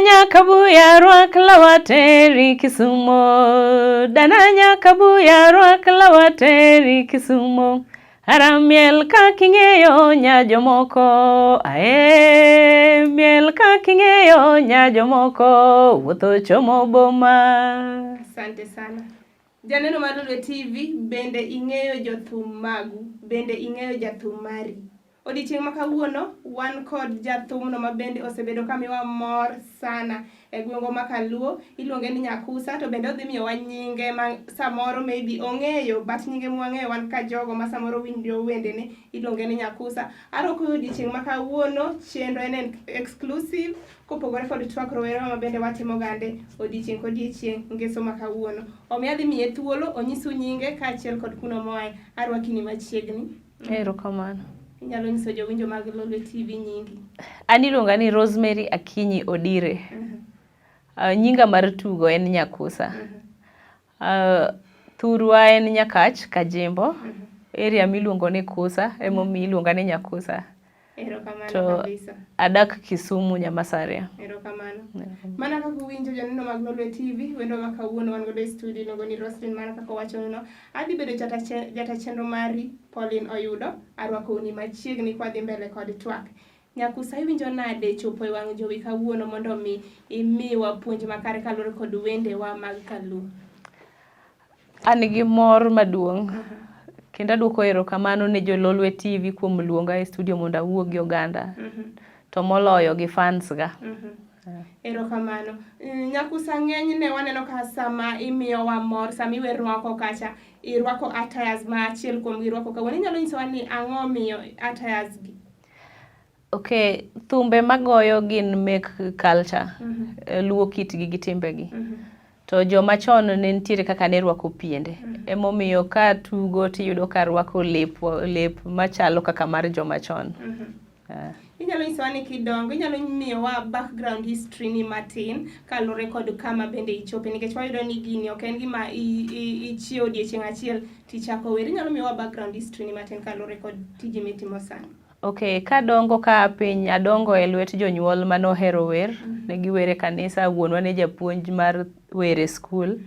Kabuya rwak lawateri Kisumo. Dananya kabuya rwak lawateri Kisumo. Aramiel ka king'eyo nya jomoko. Ae miel ka king'eyo nya jomoko. Wuotho chomo boma. Asante sana. Janeno mar Lolwe TV, bende ing'eyo jothum magu, bende ing'eyo jathum mari. Odiochieng' ma kawuono wan kod jathumno ma bende osebedo ka miwa mor sana e gweng'wa ma Kaluo, iluonge ni Nyakusa, to bende odhi miyowa nyinge ma samoro maybe ong'eyo, but nyinge mwang'eyo wan ka jogo ma samoro winjo wendene iluonge ni Nyakusa. Aroko odiochieng' ma kawuono, chenro en exclusive kopogore kod twak rowere ma bende watimo gande odiochieng' kodiochieng' ngeso ma kawuono. Omiyo adhi miye thuolo onyisu nyinge kaachiel kod kuno moaye. Arwakini machiegni. Erokamano. Inyalo nyiso jowinjo mag Lolwe TV nyingi. An iluonga ni Rosemary Akinyi Odire. Nyinga mar tugo en Nyakusa. Thurwa en Nyakach, Kajimbo. Area miluongo ni Kusa, emomiyo iluonga ni Nyakusa. Erokamano kabisa. Adak Kisumu, Nyamasaria. Erokamano. Mana kaka uwinjo joneno mag Lolwe TV, wendo ma kawuono wan godo e studio iluongo ni Roslyn, mana kaka wachono. Adhi bedo jata chenro mari Pauline Oyudo, arwakoni machiegni kwa dhi mbele kod twak. Nyakusa, iwinjo nade chopo e wang' jowi kawuono mondo mi imiwa puonj makare kaluwore kod wendewa mag Kaluo? An gi mor maduong'. Kendo aduoko erokamano ne jo Lolwe TV kuom luonga e studio mondo awuo gi oganda. To moloyo gi fans ga. Erokamano. Nyakusa, ng'enyne waneno ka sama imiyowa mor, sama iwe rwako kacha, irwako attires ma achiel kuom girwako kawuono. Inyalo nyisowa ni ang'o miyo attires gi? Okay, thumbe magoyo gin mek culture. Luo kitgi gi timbegi. To joma chon ne nitiere kaka ne rwako piende. Emomiyo ka tugo tiyudo ka rwako lep machalo kaka mar joma chon. Inyalo nyisowa ni kidongo, inyalo miyowa background history ni matin kaluwore kod kama bende ichope, nikech wayudo ni gini ok en gima ichiewo odiochieng' achiel tichako wer. Inyalo miyowa background history ni matin kaluwore kod tiji mitimo sani? Okay, kadongo ka piny adongo e lwet jonyuol manohero wer, ne giwere kanisa, wuonwa ne japuonj mar wer e skul.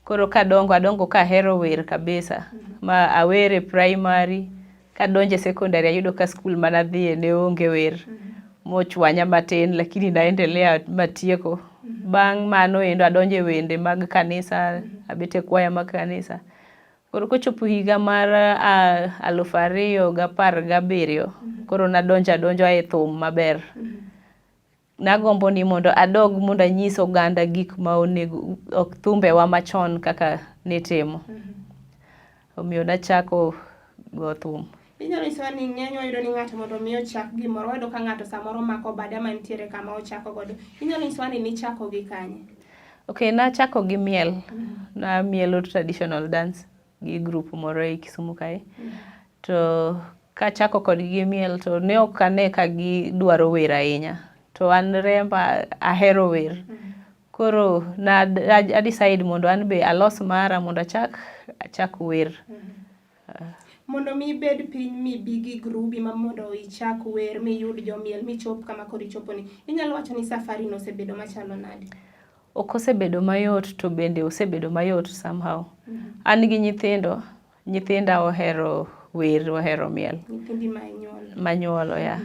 Koro adongo ka ahero wer kabisa. Ma awere primary, kadonje secondary ayudo ka skul manadhie ne onge wer. Mochwanya matin lakini naendelea matieko. Bang' mano endo adonje wende mag kanisa, abete kwaya mag kanisa. Koro kochopo higa mar 2017, koro nadonjo e thum maber. Nagombo ni mondo adog mondo anyis oganda gik ma onego ok thumbewa machon kaka nitimo. Omiyo nachako go thum. Inyalo nyisowa ni ng'eny wayudo ni ng'ato mondo mi ochak gimoro, wayudo ka ng'ato samoro mako bade mantiere kama ochako godo. Inyalo nyisowa ni nichako gi kanye? Okay, nachako gi miel. Namielo traditional dance gi group moro e Kisumu kae. To kachako kod gi miel to ne ok ane ka gidwaro wer ahinya. To an remba ahero wer. Koro I decide mondo an be alos mara mondo achak wer. Mondo mi bed piny mi bigi grubi ma mondo ichak wer mi yud jomiel mi chop kama kodi chopo ni. Inyalo wacho ni safari no osebedo machalo nade? Ok osebedo mayot, to bende osebedo mayot somehow. An gi nyithinda ohero wer, ohero miel. Nyithindi Manyuolo ya.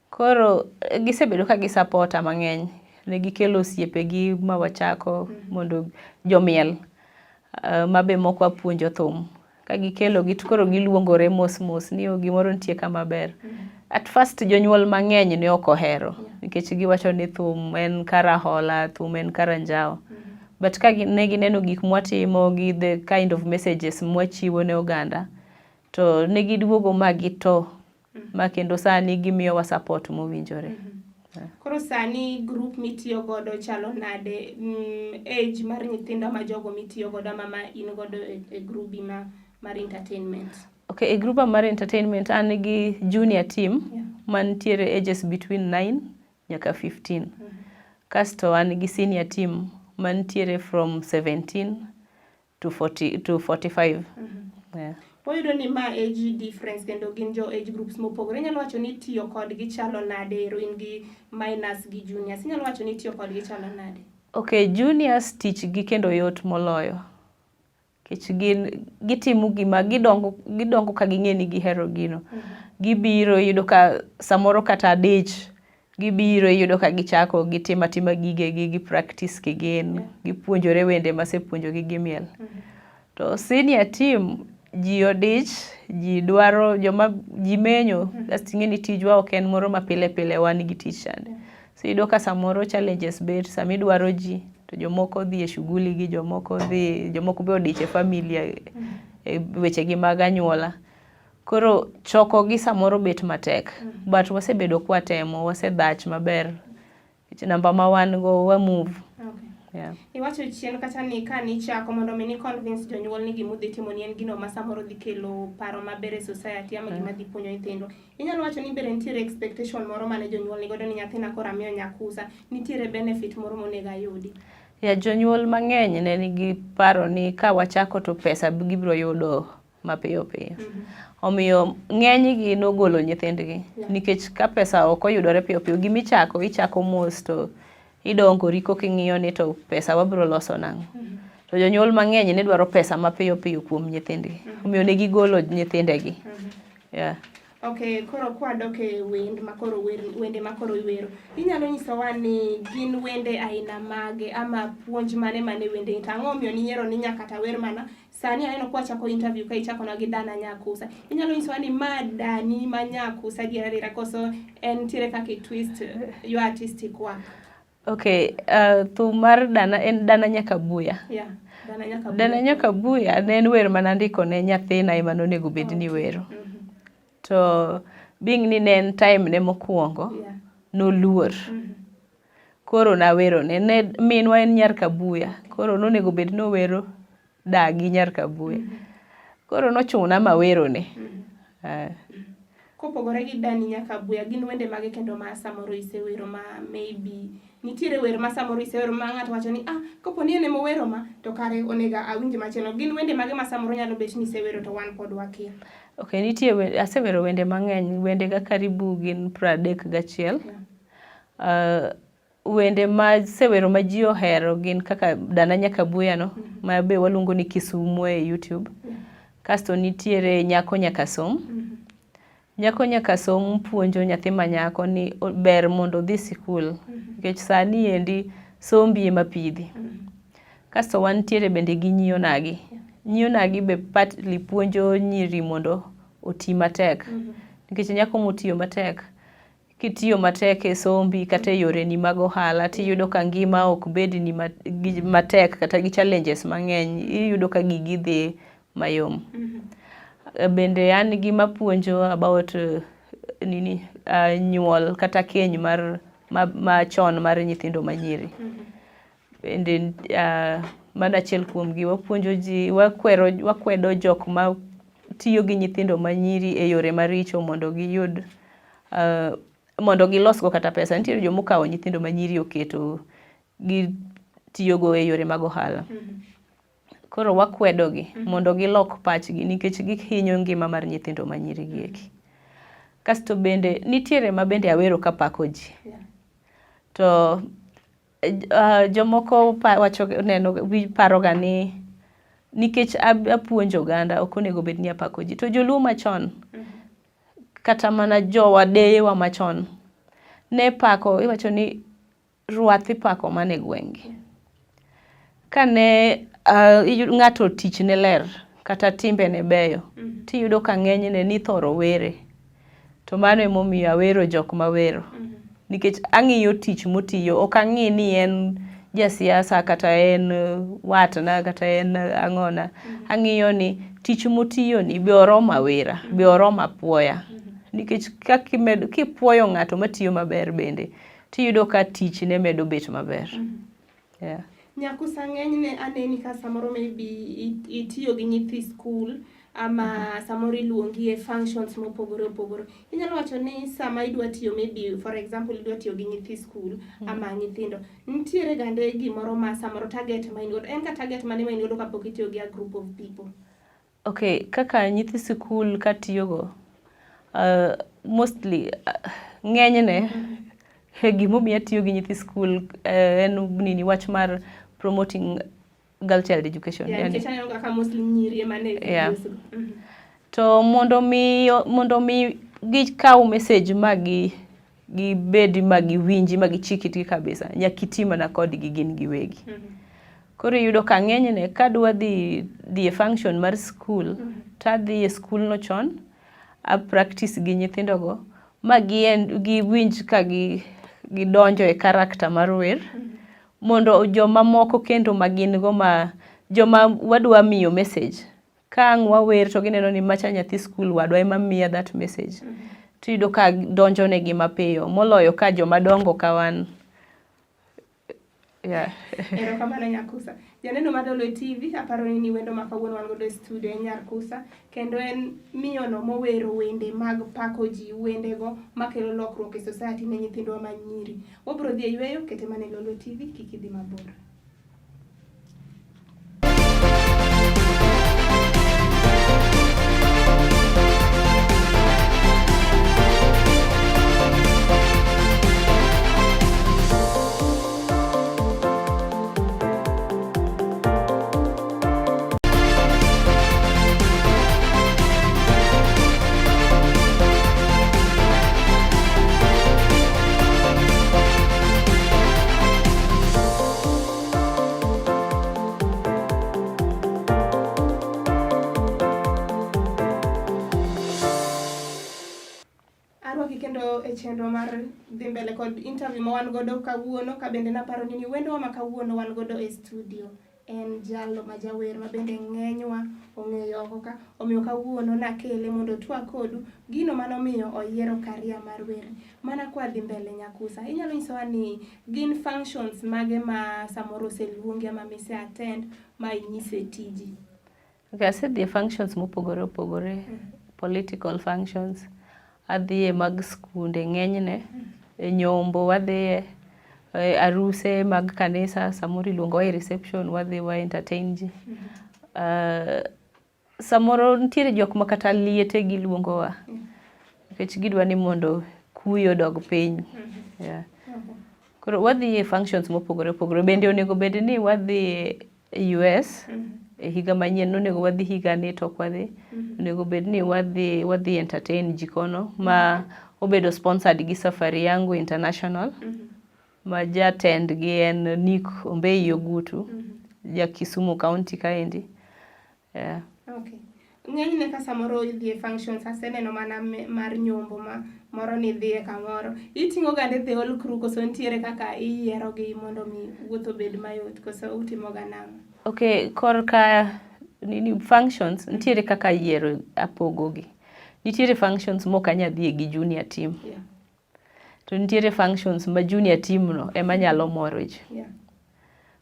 Koro gisebedo ka gisupporta mang'eny. Ne gikelo osiepegi ma wachako mondo jomiel mabe moko apuonjo thum. Ka gikelo koro giluongore mos ni gimoro nitie kama ber. At first jonyuol mang'eny ne ok ohero nikech giwacho ni thum en karahola, thum en karanjao. But ka ne gineno gik mwatimo gi the kind of messages mwachiwo ne oganda, to ne giduogo ma gito ma kendo sani gimiyowa support mowinjore. Koro sani group mitiyo godo chalo nade? Age mar nyithindo ma jogo mitiyo godo ma in godo e grubi mar entertainment? Okay, e grupa mar entertainment an gi junior team mantiere ages between 9 nyaka 15. Kasto an gi senior team mantiere from 17 to 45. Oyudo ni ma age difference kendo gin jo age groups mopogore. Inyalo wacho ni tiyo kodgi chalo nade, ero in gi minors gi juniors. Inyalo wacho ni tiyo kodgi chalo nade? Okay, juniors tich gi kendo yot moloyo. Kech gitimo gima gidongo ka ging'e ni gihero gino. Gibiro yudo ka samoro kata adich, gibiro yudo ka gichako gitimo atima gigegi, gi practice again, gipuonjore wende masepuonjogi gi miel. To senior team ji odich, ji dwaro ji menyo, kasto ing'e ni tijwa ok en moro ma pile pile wan gi tich chande. So iyudo ka samoro challenges bet, sami dwaro ji, to jomoko dhi e shughuli gi, jomoko be odich e familia, e weche gi mag anyuola. Koro choko gi samoro bet matek, but wasebedo kwa temo, wasedhach maber. Namba ma wan go, wa move. Yeah. Iwacho chien kata ni ka nichako mondo mi ni convince jonyuol ni gima udhi timo ni en gino ma samoro dhi kelo paro maber e society ama gima dhi puonjo nyithindo. Inyalo wacho ni bende nitiere expectation moro mane jonyuol ni godo ni nyathina koro amiyo nyakusa, nitiere benefit moro monego ayudi? Jonyuol mang'eny ne nigi paro ni ka wachako to pesa gibiro yudo mapiyo piyo. Omiyo ng'eny gi nogolo nyithindgi, nikech ka pesa ok oyudore piyo piyo, ichako mos to idongori koking'iyo ni to pesa wabiro loso nang'o. To jonyuol mang'eny ne dwaro pesa mapiyo piyo kuom nyithindgi. Omiyo ne gigolo nyithindegi. Yeah. Okay, koro kwadok e wende makoro iwero. Inyalo nyisowa ni gin wende aina mage ama puonj mane wende to ang'o omiyo niyiero ni nyaka ta wer mana sani aneno kwa chako interview ka ichako na gi Dana Nyakusa. Inyalo nyisowa ni ma Dani ma Nyakusa adiera koso en tiere kaka twist your artistic work? Okay, thum mar Dana en Dana Nyakabuya. Yeah, Dana Nyakabuya ne en wer manandiko ne nyathina ema nonego bed ni wero. To being ni ne en time ne mokwongo, noluor. Koro nawero ne minwa en Nyar Kabuya. Koro nonego bed nowero dagi Nyar Kabuya. Koro nochuna mawero ne. Kopogore gi Dani Nyakabuya, gin wende mage kendo ma samoro isewero ma maybe nitiere wer ma samoro isewero ma ng'ato wacho ni kopo ni en ema owero ma to kare onego awinj machielo. Gin wende mage ma samoro nyalo bet ni isewero to wan pod wakia? Okay, nitie asewero wende mang'eny, wende ga karibu gin 31. Wende ma sewero ma ji ohero gin kaka Dana Nyakabuya no, ma be waluongo ni Kisumu e YouTube. Kasto nitiere Nyako Nyaka Som. Nyako Nyaka Som puonjo nyathi ma nyako ni ber mondo dhi sikul. Nikech sani endi sombi ema pidhi. Kasto wantiere bende gi Nyiyo Nagi. Nyiyo Nagi be partly puonjo nyiri mondo oti matek. Nikech nyako motiyo matek, kitiyo matek e sombi kata e yore ni mag ohala, tiyudo ka ngima ok bed ni matek kata gi challenges mang'eny, iyudo ka gigi dhi mayom. Bende an gima puonjo about nyuol kata keny machon mar nyithindo manyiri. Bende mana achiel kuom gi wapuonjo ji, wakwedo jok ma tiyo gi nyithindo manyiri e yore maricho mondo giyud mondo gilosgo kata pesa. Nitiere jomokawo nyithindo manyiri oketo gitiyogo e yore mag ohala. Koro wakwedogi mondo gilok pachgi nikech gihinyo ngima mar nyithindo manyiri gieki. Kasto bende nitiere ma bende awero kapako ji. To jomoko wacho paroga ni nikech apuonjo oganda ok onego bed ni apako ji. To joluo machon kata mana jowadeyewa machon ne pako, iwacho ni ruath ipako mana e gweng'gi. Kane ng'ato tich ne ler kata timbe ne beyo, tiyudo ka ng'enyne ni thoro were. To mano emomiyo awero jok mawero. Nikech ang'iyo tich motiyo, ok ang'i ni en jasiasa kata en watna kata en ang'ona. Ang'iyo ni tich motiyo ni be oromo awera, be oromo apuoya. Nikech kipuoyo ng'ato matiyo maber bende, tiyudo ka tich ne medo bet maber. Yeah. Nyakusa ng'enyne aneni ka samoro maybe itiyo gi nyithi skul ama samoro iluongi e functions mopogore opogore. Inyalo wacho ni sama idwa tiyo maybe for example idwa tiyo gi nyithi skul ama nyithindo, nitiere gande gimoro ma samoro target ma in godo, en ka target mane ma in godo kapok itiyo gi a group of people? Okay, kaka nyithi sikul katiyogo, mostly ng'enyne gimomiyo atiyo gi nyithi sikul en wach mar promoting girl child education. Nikech aneno kaka mostly nyiri ema ne videos. To mondo mi gikaw message gibed magiwinji magichik itgi kabisa, nyaka iti mana kodgi gin giwegi. Koro iyudo ka ng'enyne kadwa dhi e function mar skul, tadhi e skul no chon, a practice gi nyithindogo, ma giwinj ka gidonjo e karakta mar wer, mondo joma moko kendo magin go joma wadwa miyo message, ka ang' wawer to gineno ni macha nyathi skul wadwa ema miya that message, to iyudo ka donjo negi mapiyo, moloyo ka joma dongo ka wan. Erokamano Nyakusa. Janeno mar Lolwe TV, aparo ni wendo ma kawuono wan godo e studio e Nyakusa, kendo en miyono mowero wende mag pako ji, wendego makelo lokruok e society ne nyithindwa manyiri. Wabro dhi e yweyo, kete mana e Lolwe TV, kik idhi mabor. Kendo e chenro mar dhi mbele kod interview ma wan godo kawuono, ka bende naparo ni wendo ma kawuono wan godo e studio en jallo ma jawer ma bende ng'enywa ong'eyo oko ka, omiyo kawuono nakele mondo twak kodu gino manomiyo oyiero career mar wer. Mana kwa dhi mbele Nyakusa, inyalo nyisowa ni gin functions mage ma samoro oseluongi ama mise attend ma inyise tiji? Okay, asedhi e functions mopogore opogore, political functions, adhi e mag skunde ng'enyne, e nyombo wadhiye, aruse mag kanisa, samoro iluongowa e reception, wadhi wa entertain ji. Samoro nitiere jok ma kata liete giluongowa, nikech gidwa ni mondo kuyo dog piny. Koro wadhi e functions mopogore opogore, bende onego bed ni wadhi e US, e higa manyien onego wadhi higa ni tok wadhi, onego bed ni wadhi entertain jikono, ma obedo sponsored gi Safari Yangu International, ma jatend gi en Nick Ombei Ogutu, ja Kisumu County kaendi. Okay. Ng'enyne ka samoro idhi e functions, aseneno mana mar nyombo moro ni dhi e kamoro, iting'o gande the whole crew, koso nitiere kaka iyierogi mondo mi wuoth obed mayot, koso utimo ga nang'o? Okay, korka functions, nitiere kaka yiero apogogi. Nitiere functions mok anya dhie gi junior team. To nitiere functions ma junior team no ema nyalo moro ji.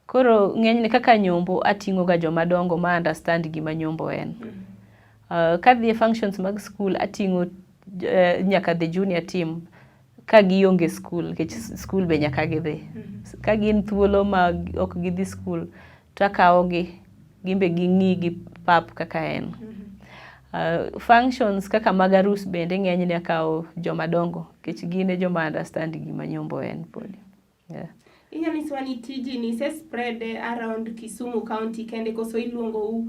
Koro ng'enyne kaka nyombo ating'o ga joma dongo ma understand gima nyombo en. Kadhi e functions mag school ating'o nyaka the junior team ka gionge school, nikech school be nyaka gidhi. Ka gin thuolo ma ok gidhi school, to akawogi, gimbe ging'i gi pap kaka en. Functions kaka mag arus bende ng'enyne akawo joma dongo, nikech gin joma understand gima nyombo en podi. Inyalo nyisowa ni tiji ni se spread around Kisumu County kende, koso iluongo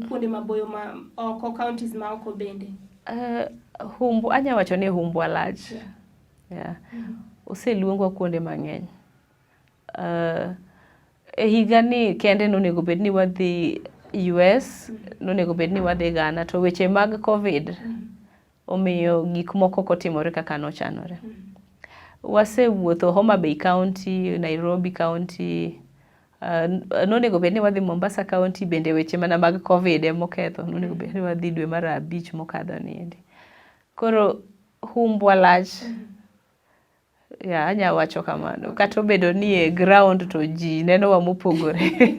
kuonde maboyo ma oko, counties ma oko bende? Anya wacho ni humbwa lach. Oseluongwa kuonde mang'eny. E higa ni kende nonego bed ni wadhi US, nonego bed ni wadhi Ghana, to weche mag Covid omiyo gik moko kotimore kaka nochanore. Wasewuotho Homa Bay County, Nairobi County, nonego bed ni wadhi Mombasa County, bende weche mana mag Covid emoketho, nonego bed ni wadhi dwe mar 5 mokadho niendi. Koro humbwa lach. Anya wacho kamano. Kata obedo ni e ground to ji nenowa mopogore.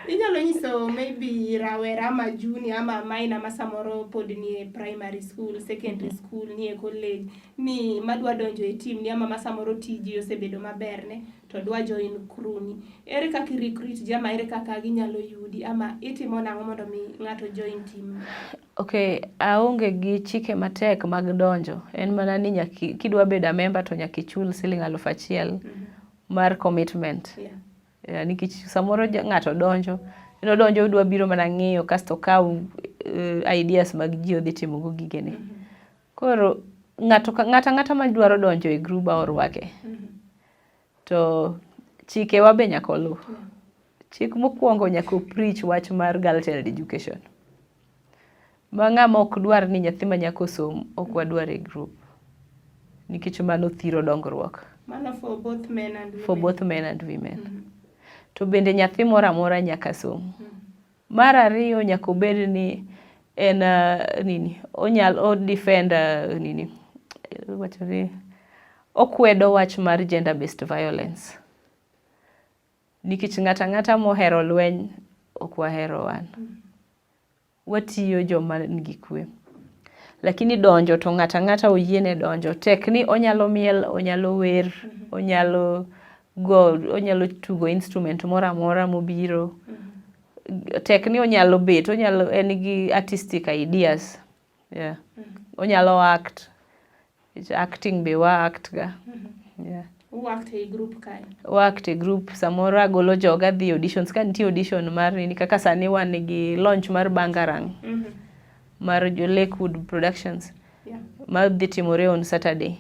Inyalo nyiso to maybe rawera ama junior ama minor ma samoro pod nie primary school, secondary school, nie college, ni madwa donjo e team ni ama ma samoro tiji osebedo maber ne to dwa join crew ni. Ere kaka recruit jama, ere kaka ginyalo yudi ama itimo nang'o mondo mi ng'ato join team? Okay, aonge gi chike matek mag donjo. En mana ni nyaki kidwa bedo a member to nyaki chul Sh1,000 mar commitment. Yeah, nikech samoro ng'ato donjo, dwa biro mana ng'iyo kasto kaw ideas mag ji odhi timo go gigene. Koro ng'ata ma dwaro donjo e group orwake. To chike wa be nyaka olu. Chik mokwongo nyaka preach wach mar girl child education. Ma ng'ama ok dwar ni nyathi ma nyako som ok wadwar e group. Nikech mano thiro dongruok. Mano for both men and women. For both men and women. To bende nyathi moro amora nyaka som. Mar ariyo nyaka obed ni en o defend okwedo wach mar gender based violence. Nikech ng'ata mohero lweny ok wahero wan. Watiyo joma nigi kwe. Lakini donjo to ng'ata oyiene donjo. Tek ni onyalo miel, onyalo wer, onyalo tugo instrument moro amora mobiro. Tek ni onyalo bet, en gi artistic ideas. Yeah. Onyalo act. Acting be wa act ga. Yeah. Act e group kae. Act e group. Samoro agolo joga dhi auditions. Ka nitie audition mar ni kaka sani wan gi launch mar Bangarang. Mar Lakewood Productions. Yeah. Ma dhi timore on Saturday.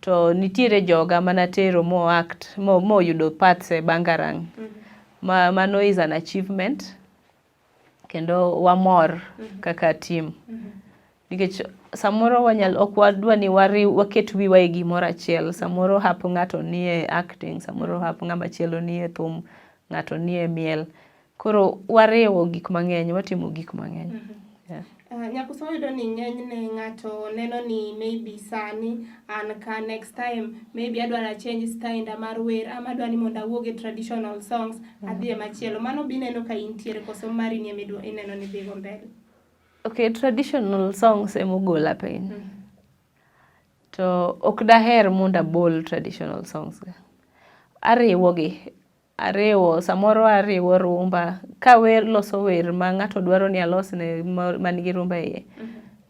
To nitiere joga manatero mo act, mo yudo parts e Bangarang. Mano is an achievement. Kendo wamor kaka team. Nikech samoro ok wadwa ni waket wiwa e gimoro achiel. Samoro hapo ng'ato nie acting, samoro hapo ng'ama chielo nie thum, ng'ato nie miel. Koro wariwo gik mang'eny, watimo gik mang'eny. Yeah. Nyakuso yudo ni ng'enyne ng'ato neno ni maybe sani an ka next time maybe adwa na change style mar wer ama adwa ni mondo awuog e traditional songs adhi e machielo. Mano bineno ka intiere koso mari ni ineno ni dhi go mbele. Okay, traditional songs emogola piny. To ok daher mondo abol traditional songs. Samoro ariwo rumba. Ka loso wer ma ng'ato dwaro ni alosne manigi rumba iye.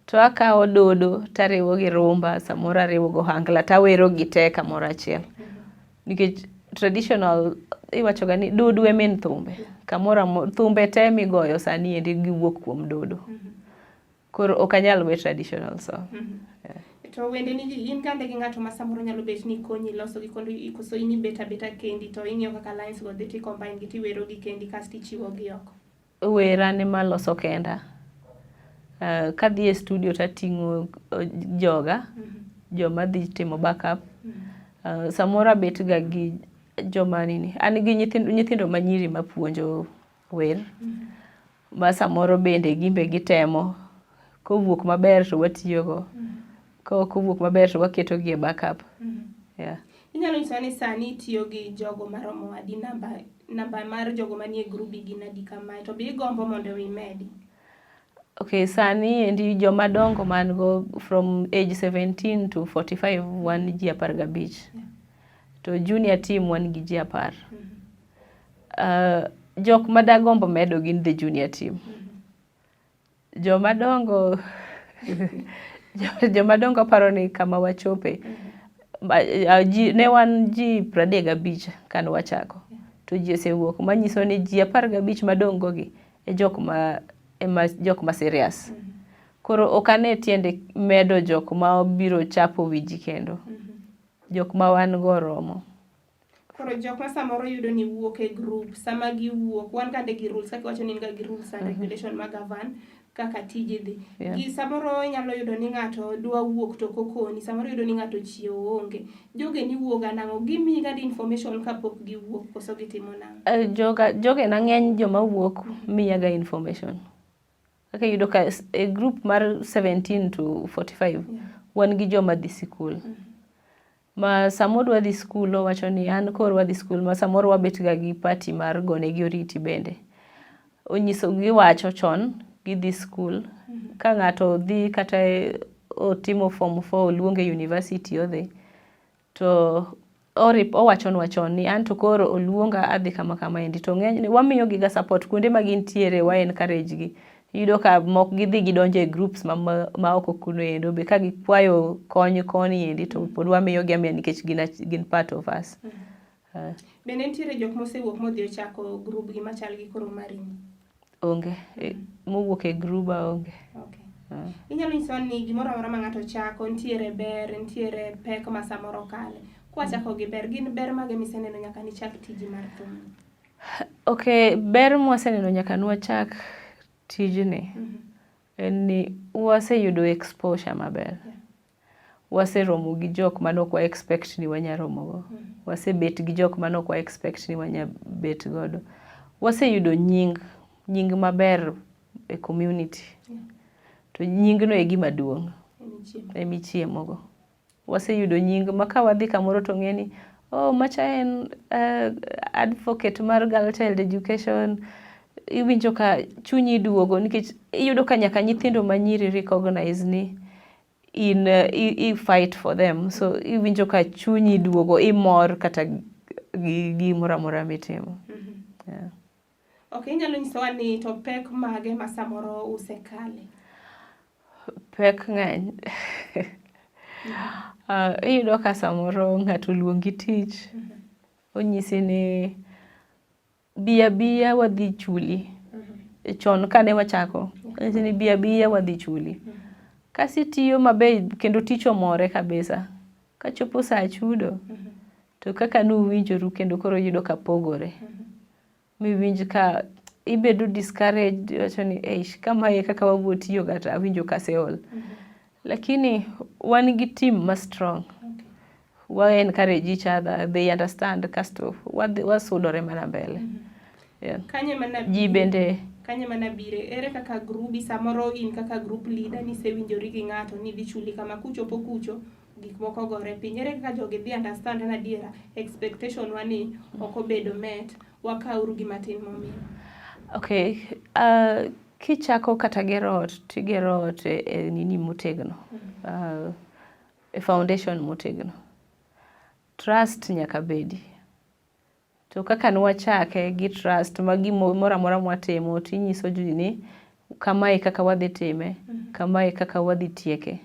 To akawo dodo tariwo gi rumba, samoro ariwo go hangla tawero gi te kamoro achiel. Nikech traditional iwacho ga ni dodo e min thumbe. Kamoro thumbe te migoyo sani endi giwuok kuom dodo. Koro ok anyal we traditional song. Yeah. To wende ni in kande gi ng'ato ma samoro nyalo bet ni konyi loso gi kondo ikoso ini beta kendi to ing'iyo kaka lines go dhi combine gi tiwero gi kendi kasto ichiwo gi oko. Wera ne maloso kenda. Kadhi e studio tating'o joga, joma dhi timo backup. Samoro bet ga gi joma an gi nyithindo manyiri mapuonjo wer. Ma samoro bende gimbe gitemo. Kowuok maber to watiyogo. Kowuok maber to waketo gi e backup. Yeah. Inyalo nyiso ni sani itiyo gi jogo maromo adi, namba mar jogo manie grupi gin adi kamae, to be igombo mondo imedi? Okay, sani endi joma dongo man go from age 17 to 45 wan ji 15. Yeah. To junior team wan gi ji 10. Jok madagombo medo gin the junior team. Joma dongo paro ni kama wachope. Ne wan ji 35 kan wachako. To ji osewuok manyiso ni ji 15 madongo gi e jok ma serious. Koro ok ane tiende medo jok ma biro chapo wiji kendo. Jok ma wan go romo. Koro jok ma samoro yudo ni wuok e group, sama giwuok, wan kande gi rules, kaka wacho ni in ga gi rules and regulation mag govern kaka tiji dhi. Gi samoro nyalo yudo ni ng'ato dwa wuok to kokoni, samoro yudo ni ng'ato chiewo onge. Joge ni wuoga nang'o, gimiyi ga information kapok giwuok, koso gitimo nang'o? Joge na ng'eny joma wuok miya ga information. Kaka yudo ka e group mar 17 to 45 wan gi joma dhi sikul. Ma samoro wadhi skul wacho ni an koro wadhi skul, ma samoro wabet ga gi party mar gone gi oriti bende. onyiso giwacho chon gidhi skul. Ka ng'ato dhi kata otimo form 4 oluonge university odhi, to owachonwa chon ni an to koro oluonga adhi kama kama endi, to ng'enyne wamiyo giga support kuonde ma gintiere, wa encourage gi. Iyudo ka mok gidhi gidonjo e groups ma oko kuno endo, be ka gikwayo kony koni endi to pod wamiyo gi amiya nikech gin part of us. Bende nitiere jok mosewuok modhi ochako group gi machal gi koro mari? Onge. Mowuok e gruba onge. Okay. Inyalo nyiso ni gimoro amora ma ng'ato chako, nitiere ber, nitiere pek ma samoro kale. Kwachako gi ber, gin ber mage miseneno nyaka nichak tiji mar thum? Okay, ber mwaseneno nyaka nwachak tijni en ni waseyudo exposure maber. Waseromo gi jok manok wa expect ni wanyaromogo. Wasebet gi jok manok wa expect ni wanyabet godo. Waseyudo nying maber e community. To nyingno e gima duong'. Emichiemogo. Waseyudo nying ma ka wadhi kamoro to ng'eni, macha en advocate mar girl child education. Iwinjo ka chunyi duogo nikech iyudo ka nyaka nyithindo manyiri recognize ni i fight for them. So iwinjo ka chunyi duogo, imor kata gi gimoro amora mitimo. Okay, inyalo nyisowa ni to pek mage ma samoro usekale? Pek ng'eny. Iyudo ka samoro ng'ato luongi tich, onyisi ni biya wadhi chuli. Chon kane wachako, onyisi ni biya wadhi chuli. Kasi tiyo maber kendo tich omore kabisa. Kachopo sa chudo, to kaka nuwinjoru kendo koro yudo ka pogore. Miwinj ka ibedo discouraged, wacho ni kamae kaka wabro tiyo kata awinjo ka seol. Lakini wan gi team ma strong. Wa encourage each other, they understand, kasto wasudore mana mbele. Kanye mana bire, ere kaka grubi samoro in kaka group leader ni sewinjori gi ng'ato ni dhi chuli kama kuchopo kucho gik moko gore piny. Ere kaka jogi dhi understand na diera expectation wani okobedo met, wakauru gi matin momiyo? Okay, kichako kata gero ot, tigero ot e nini motegno. E foundation motegno. Trust nyaka bedi. To kaka nwachake gi trust ma gimoro amora mwatimo, tinyiso ji ni kamae kaka wadhi time, kamae kaka wadhi tieke.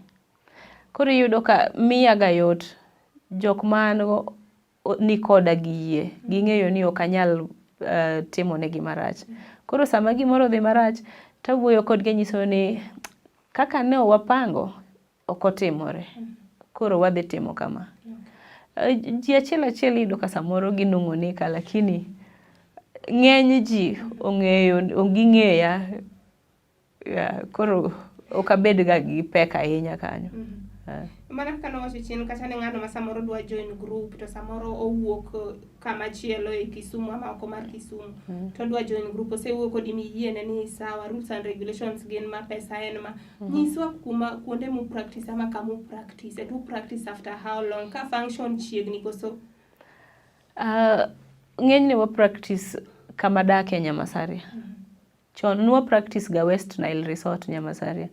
Koro iyudo ka miyaga yot jok mango ni koda gi yie, ging'eyo ni ok anyal timo ne gimarach. Koro sama gimoro dhi marach, tawuoyo kodgi nyiso ni kaka ne wapango ok otimore. Koro wadhi timo kama. Ji achiel iyudo ka samoro ginung'onika, lakini ng'eny ji ong'eya, koro ok abed ga gi pek ahinya kanyo. Mana kaka nowacho chien kata ne ng'ano ma samoro dwa join group to samoro owuok kama chielo e Kisumu ama oko mar Kisumu, to dwa join group, osewuok kodi miyiene ni sawa, rules and regulations gin ma pesa en ma. Nyiswa kuonde mu practice ama kamu practice, et u practice after how long, ka function chiegni koso? Ng'enyne wa practice kama dake Nyamasaria. Chon nwa practice ga West Nile Resort Nyamasaria.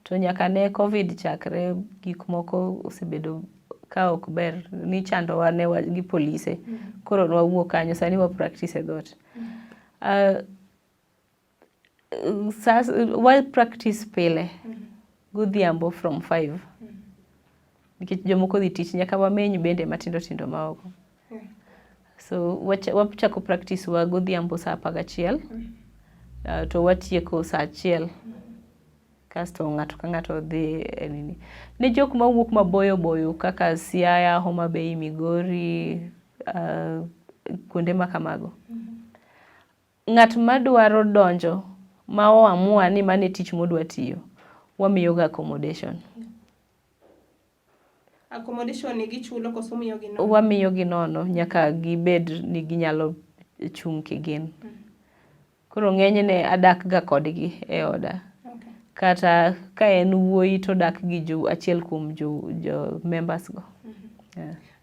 To nyaka ne COVID chakre, gik moko osebedo ka ok ber, ni chando wa ne gi polise. Koro nwawuok kanyo, sani wa practice e dhot. Wa practice pile, godhiambo from 5. Nikech jomoko dhi tich, nyaka wameny bende matindo tindo maoko. So wachako practice wa godhiambo sa 11, to watieko sa 1. Kasto ng'ato ka ng'ato dhi nini. Ne jok mawuok maboyo kaka Siaya, Homa Bay, Migori, kuonde makamago. Ng'at madwaro donjo ma oamua ni mane tich modwa tiyo, wamiyo ga accommodation. Accommodation ni gichulo koso miyo gi nono? Wamiyo gi nono, nyaka gibed ni ginyalo chung' kigin. Koro ng'enyne adak ga kodgi e oda. Kata ka en wuoyi to dak gi achiel kuom jo members go.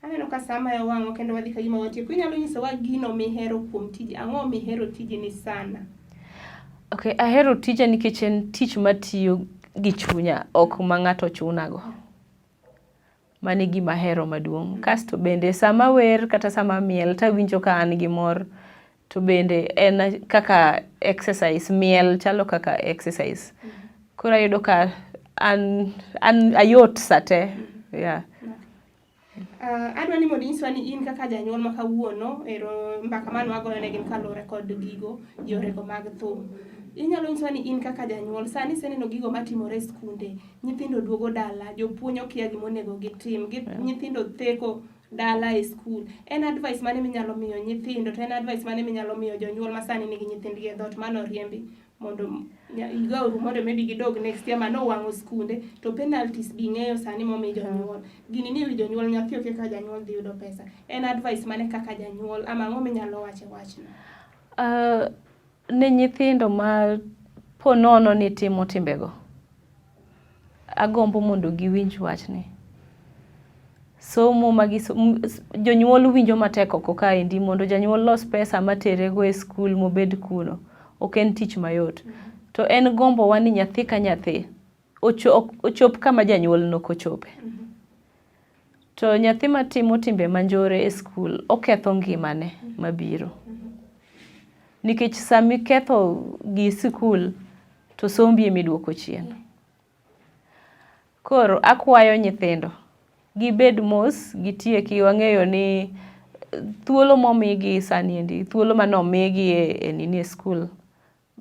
Aneno ka sama ya wang'o kendo wadhi ka gima watieko. Inyalo nyisowa gino mihero kuom tiji, ang'o mihero tiji ni sana? Okay, ahero tija nikech en tich matiyo gi chunya, ok ma ng'ato chunago. Mani gima ahero maduong'. Kasto bende sama wer kata sama miel tawinjo ka an gi mor. To bende en kaka exercise, miel chalo kaka exercise. Koro ayudo ka an ayot sate. Yeah. Adwa ni mondo inyiswa ni in kaka janyuol ma kawuono, ero mbaka mane wagoyo ne gin kaluwore kod gigo, yorego mag thum. Inyalo nyiswa ni in kaka janyuol, sani iseneno gigo matimore e skunde, nyithindo duogo dala, jopuonj okia gimonego gitim, nyithindo theko dala e skul. En advice mane minyalo miyo nyithindo, to en advice mane minyalo miyo jonyuol ma sani nigi nyithindgi e dhot mane oriembi mondo igauru mondo maybe gidog next year mano wang'o skunde, to penalties bing'eyo sani momi jonyuol. Gini ni jonyuol nyathi oke kaka janyuol dhi yudo pesa. En advice mane kaka janyuol, ama ang'o minyalo wache wachno? Ne nyithindo ma po nono ni timo timbego, agombo mondo giwinj wachni. Somo jonyuol winjo matek oko kaendi mondo janyuol los pesa materego e skul mobed kuno. Ok en tich mayot. To en gombo wa ni nyathi ka nyathi ochop kama janyuol nokochope. To nyathi matimo timbe manjore e skul oketho ngimane mabiro. Nikech sami ketho gi skul to sombi emiduoko chien. Koro akwayo nyithindo gibed mos, gitieki, wang'eyo ni thuolo momigi sani endi, thuolo manomigi e skul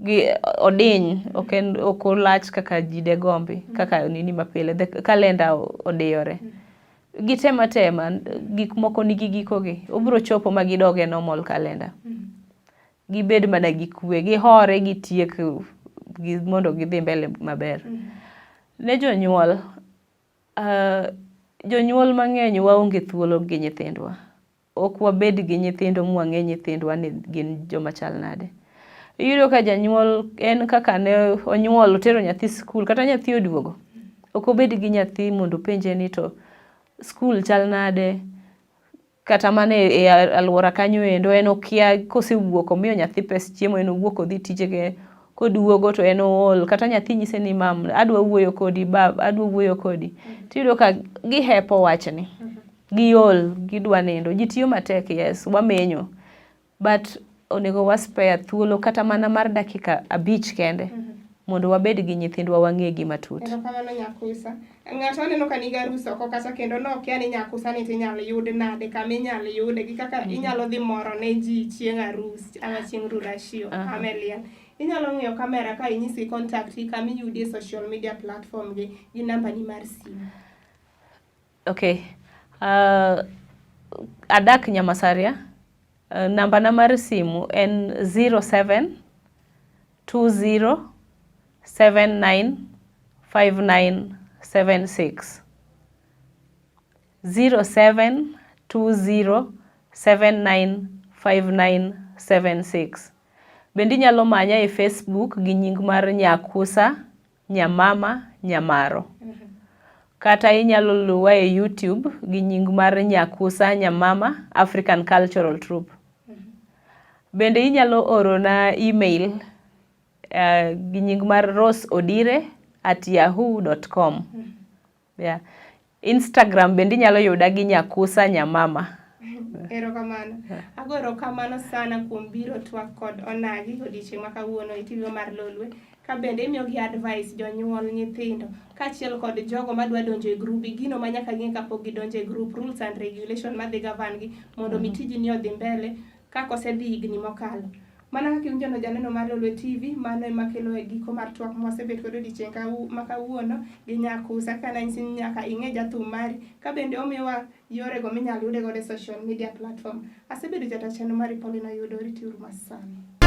gi odiny, ok olach kaka ji de gombi, kaka nini mapile, kalenda odiyore. Gitema gik moko nigi gikogi, obiro chopo ma gidoge normal kalenda. Gibed mana gi kwe, gihore, gitiek mondo gidhi mbele maber. Ne jonyuol, jonyuol mang'eny waonge thuolo gi nyithindwa. Ok wabed gi nyithindo mwang'e nyithindwa ni gin joma chal nade. Iyudo ka janyuol en kaka ne onyuol otero nyathi skul, kata nyathi oduogo. Ok obed gi nyathi mondo penje ni to skul chal nade, kata mana e alwora kanyo endo en okia kosewuok omiyo nyathi pes chiemo, en owuok odhi tijege, koduogo to en ool, kata nyathi nyise ni mam, adwa wuoyo kodi, bab, adwa wuoyo kodi. Tiyudo ka gihepo wachni, giol, gidwa nindo. Ji tiyo matek, yes, wamenyo, but onego waspare thuolo kata mana mar dakika 5 kende, mondo wabed gi nyithindwa wang'e gi matut. Erokamano Nyakusa. Ng'ato aneno ka nigi arus oko kata kendo nokia ni Nyakusa ni tinyalo yud nade, kama inyalo yude, gi kaka inyalo dhi moro ne ji chieng' arus, ama chieng' rudashio, ameliel. Inyalo ng'iyo kamera ka inyisi kontakti kama iyudi e social media platform gi namba ni mar simu. Okay. Adak Nyamasaria. Namba na mar simu en 0720795976. 0720795976. Bende inyalo manya e Facebook gi nying mar Nyakusa, Nyamama, Nyamaro. Kata inyalo luwa e YouTube gi nying mar Nyakusa, Nyamama, African Cultural Troupe. Bende inyalo oro na email gi nying mar roseodire@yahoo.com. Yeah. Instagram bende inyalo yuda gi Nyakusa, Nyamama. Erokamano. Ago erokamano sana kuom biro twak kod onagi odiochieng' ma kawuono e TV mar Lolwe. Ka bende imiyo gi advice jonyuol, nyithindo, kaachiel kod jogo madwa donjo e grupi, gino ma nyaka ging'e kapok gidonjo e group, rules and regulation madhi govern gi mondo mi tijni odhi mbele kaka osedhi higni mokalo. Mana kaka iwinjo no janeno mar Lolwe TV, mano ema kelo e giko mar twak mwasebet kod odiochieng' ma kawuono gi Nyakusa, kana nyisi ni nyaka ing'e jathum mari, ka bende omiyowa yorego minyalo yude godo e social media platform. Asebedo jatach channel mari Paulina Yudori, tiuru masani.